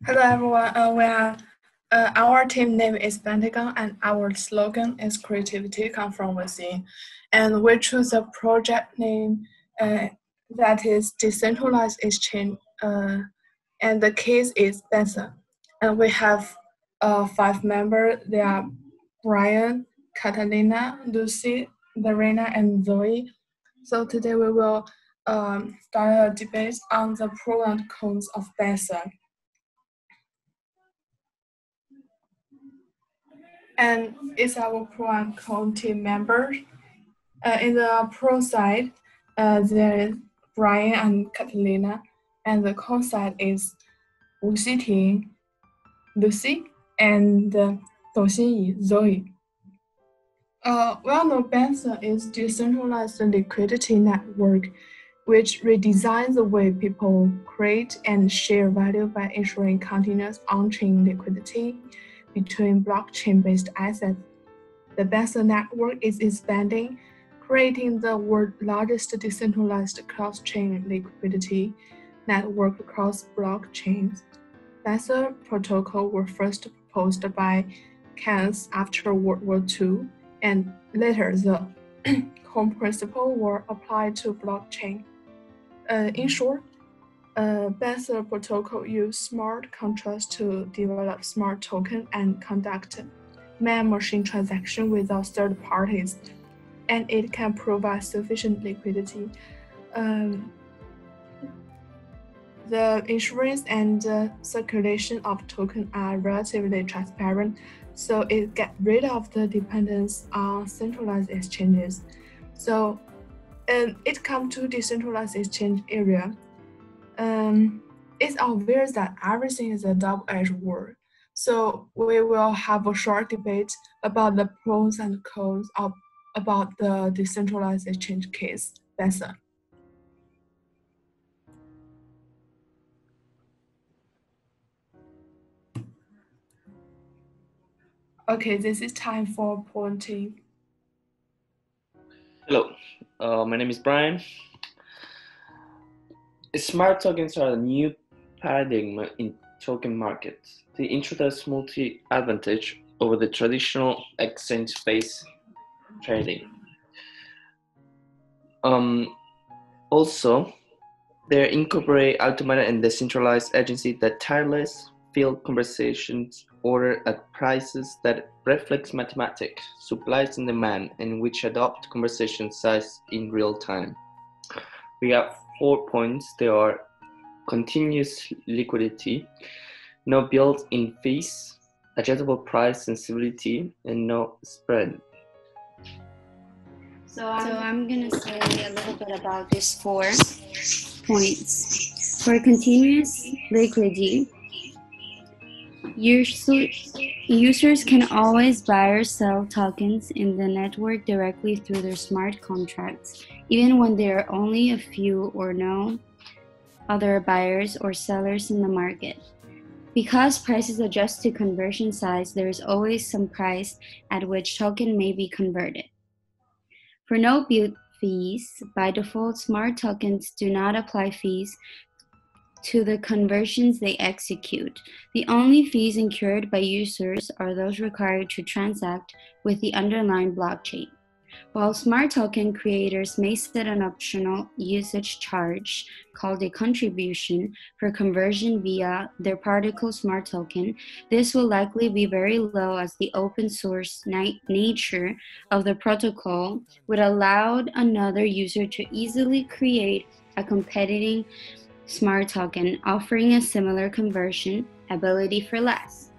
Hello everyone. Our team name is Pentagon, and our slogan is "Creativity Come from Within." And we choose a project name that is Decentralized Exchange, and the case is Benson. And we have five members. They are Brian, Catalina, Lucy, Verena, and Zoe. So today we will start a debate on the pros and cons of Benson. And it's our pro and con team members. In the pro side, there is Brian and Catalina, and the con side is Wu Xiting, Lucy, and Dou Xinyi, Zoe. Well-known Benson is decentralized liquidity network, which redesigns the way people create and share value by ensuring continuous on-chain liquidity between blockchain-based assets. The Benson network is expanding, creating the world's largest decentralized cross-chain liquidity network across blockchains. Benson protocol were first proposed by Keynes after World War II, and later the core principles were applied to blockchain. In short, Benson protocol use smart contracts to develop smart token and conduct man-machine transaction without third parties, and it can provide sufficient liquidity. The insurance and circulation of token are relatively transparent, so it gets rid of the dependence on centralized exchanges. So it comes to decentralized exchange area. It's obvious that everything is a double-edged word. So we will have a short debate about the pros and cons about the decentralized exchange case. Benson. Okay, this is time for pointing. Hello, my name is Brian. Smart tokens are a new paradigm in token market. They introduce multi-advantage over the traditional exchange-based trading. Also, they incorporate automated and decentralized agencies that tireless field conversations order at prices that reflects mathematics, supplies and demand, and which adopt conversation size in real time. We have 4 points. They are continuous liquidity, no built-in fees, adjustable price sensibility, and no spread. So I'm going to say a little bit about these 4 points. For continuous liquidity, users can always buy or sell tokens in the network directly through their smart contracts, even when there are only a few or no other buyers or sellers in the market. Because prices adjust to conversion size, there is always some price at which token may be converted. For no build fees, by default, smart tokens do not apply fees to the conversions they execute. The only fees incurred by users are those required to transact with the underlying blockchain. While smart token creators may set an optional usage charge called a contribution for conversion via their particle smart token, this will likely be very low as the open source nature of the protocol would allow another user to easily create a competing smart token offering a similar conversion ability for less.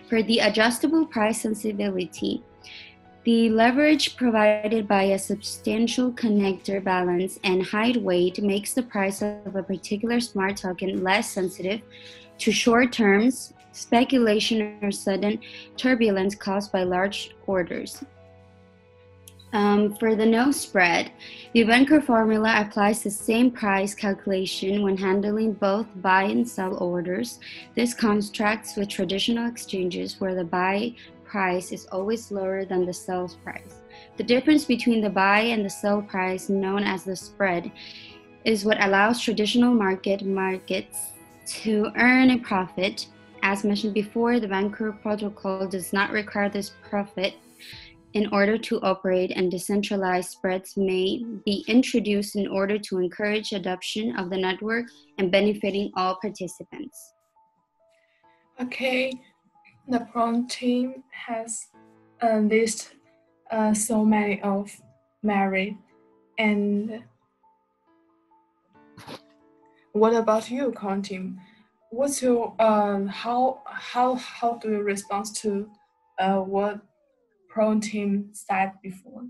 For the adjustable price sensibility, the leverage provided by a substantial connector balance and height weight makes the price of a particular smart token less sensitive to short-term speculation or sudden turbulence caused by large orders. For the no spread, the Benker formula applies the same price calculation when handling both buy and sell orders. This contrasts with traditional exchanges where the buy price is always lower than the sell price. The difference between the buy and the sell price, known as the spread, is what allows traditional markets to earn a profit. As mentioned before, the banker protocol does not require this profit in order to operate, and decentralized spreads may be introduced in order to encourage adoption of the network and benefiting all participants. Okay, the prompt team has listed so many of merit. And what about you, Quantum? What's your how do you respond to what prompt team said before?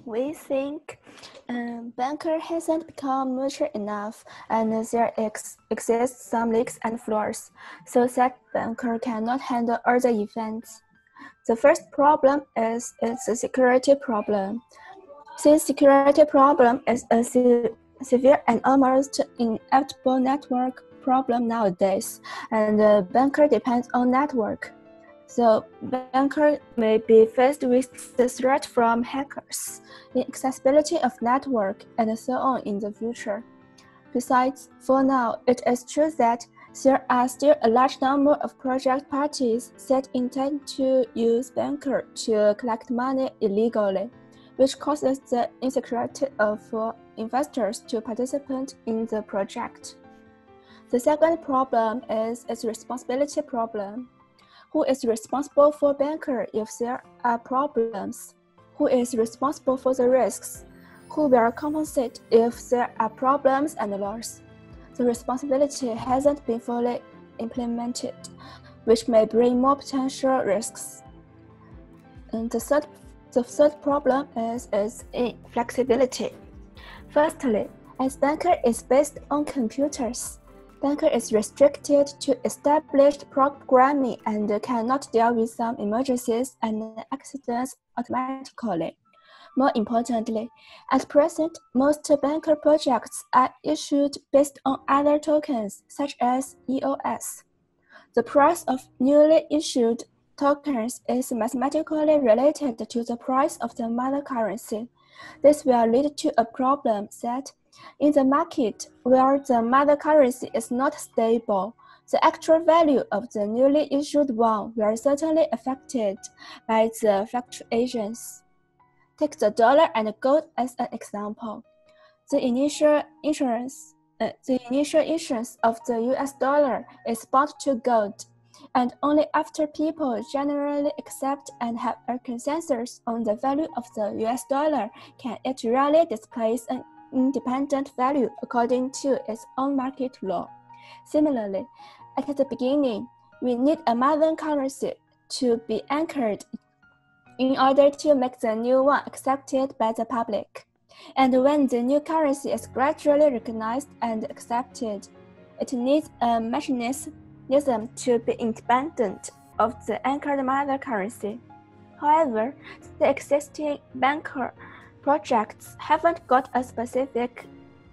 We think banker hasn't become mature enough, and there exist some leaks and flaws, so that banker cannot handle all the events. The first problem is its a security problem. Since security problem is a severe and almost inevitable network problem nowadays, and the banker depends on network. So banker may be faced with the threat from hackers, inaccessibility of network, and so on in the future. Besides, for now, it is true that there are still a large number of project parties that intend to use banker to collect money illegally, which causes the insecurity of investors to participate in the project. The second problem is its responsibility problem. Who is responsible for banker if there are problems? Who is responsible for the risks? Who will compensate if there are problems and loss? The responsibility hasn't been fully implemented, which may bring more potential risks. And the third problem is its inflexibility. Firstly, as banker is based on computers, banker is restricted to established programming and cannot deal with some emergencies and accidents automatically. More importantly, at present, most banker projects are issued based on other tokens, such as EOS. The price of newly issued tokens is mathematically related to the price of the mother currency. This will lead to a problem that in the market where the mother currency is not stable, the actual value of the newly issued one will certainly affected by the fluctuations. Take the dollar and gold as an example. The initial issuance of the US dollar is bought to gold, and only after people generally accept and have a consensus on the value of the US dollar can it really display an independent value according to its own market law. Similarly, at the beginning, we need a mother currency to be anchored in order to make the new one accepted by the public. And when the new currency is gradually recognized and accepted, it needs a mechanism to be independent of the anchored mother currency. However, the existing banker projects haven't got a specific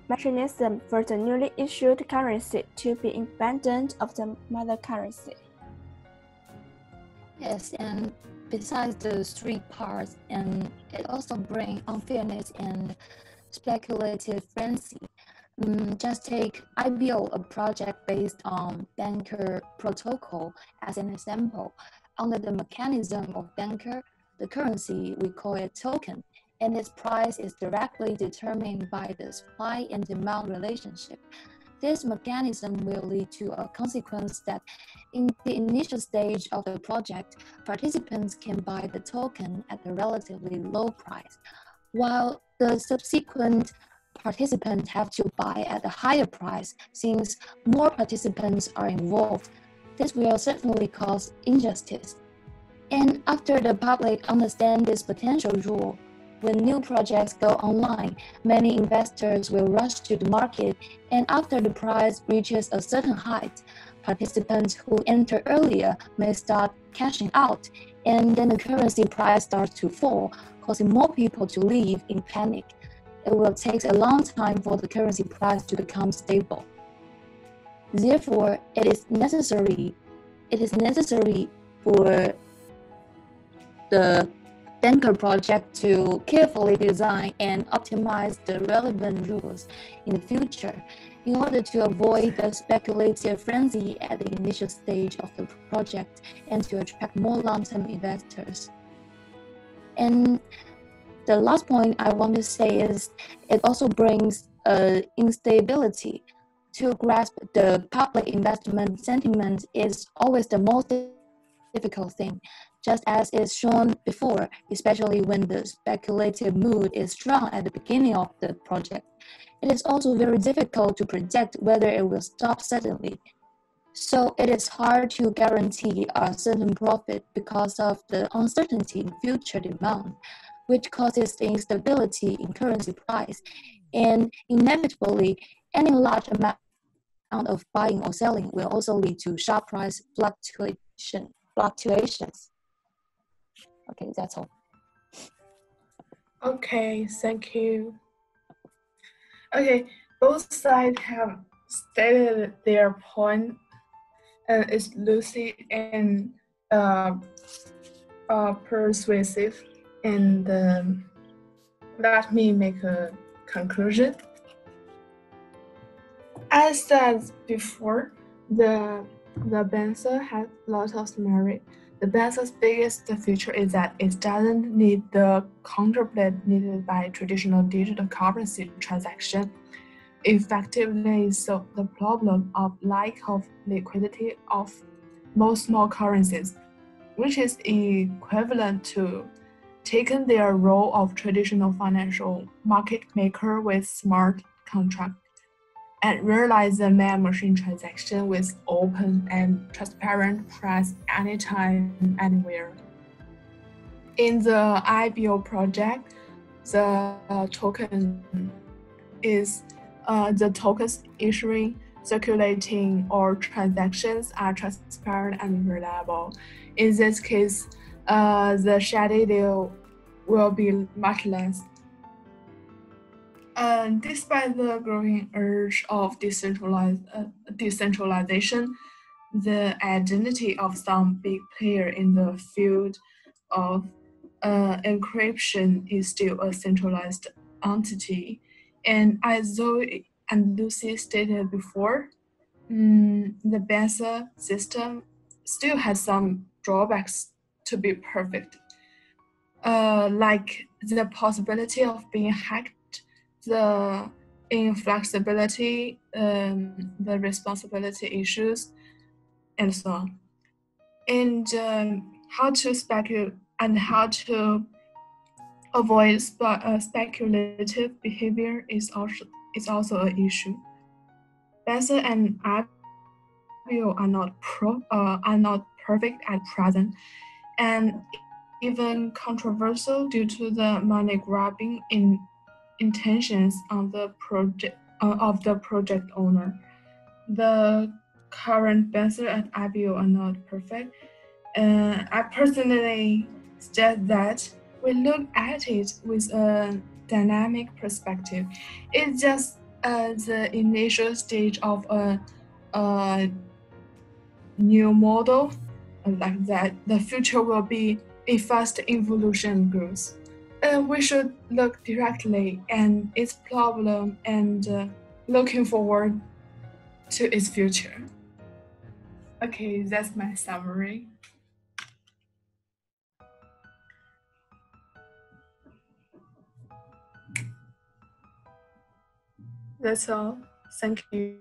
mechanism for the newly issued currency to be independent of the mother currency. Yes, and besides the three parts, and it also brings unfairness and speculative frenzy. Just take IBO, a project based on banker protocol, as an example. Under the mechanism of banker, the currency, we call it token, and its price is directly determined by the supply and demand relationship. This mechanism will lead to a consequence that in the initial stage of the project, participants can buy the token at a relatively low price, while the subsequent participants have to buy at a higher price since more participants are involved. This will certainly cause injustice. And after the public understand this potential rule, when new projects go online, many investors will rush to the market, and after the price reaches a certain height, participants who enter earlier may start cashing out, and then the currency price starts to fall, causing more people to leave in panic. It will take a long time for the currency price to become stable. Therefore, it is necessary for the banker project to carefully design and optimize the relevant rules in the future in order to avoid the speculative frenzy at the initial stage of the project and to attract more long-term investors. And the last point I want to say is it also brings instability. To grasp the public investment sentiment is always the most difficult thing, just as is shown before, especially when the speculative mood is strong at the beginning of the project. It is also very difficult to predict whether it will stop suddenly. So it is hard to guarantee a certain profit because of the uncertainty in future demand, which causes the instability in currency price. And inevitably, any large amount of buying or selling will also lead to sharp price fluctuations. Okay, that's all. Okay, thank you. Okay, both sides have stated their point. It's lucid and persuasive, and let me make a conclusion. As said before, the Benzer has lots of merit. The Benzer's biggest feature is that it doesn't need the counterparty needed by traditional digital currency transaction. Effectively solve the problem of lack of liquidity of most small currencies, which is equivalent to taking their role of traditional financial market maker with smart contract and realize the man-machine transaction with open and transparent price anytime, anywhere. In the IBO project, the token is the tokens issuing, circulating, or transactions are transparent and reliable. In this case, the shady deal will be much less. Despite the growing urge of decentralization, the identity of some big player in the field of encryption is still a centralized entity. And as Zoe and Lucy stated before, the BESA system still has some drawbacks to be perfect, like the possibility of being hacked, the inflexibility, the responsibility issues, and so on. And how to speculate and how to avoid speculative behavior is also an issue. BESA and IBO are not perfect at present, and even controversial due to the money grabbing intentions on the project of the project owner. The current BESA and IBO are not perfect. I personally suggest that we look at it with a dynamic perspective. It's just the initial stage of a new model like that. The future will be a fast evolution growth. We should look directly at its problem and looking forward to its future. Okay, that's my summary. That's all. Thank you.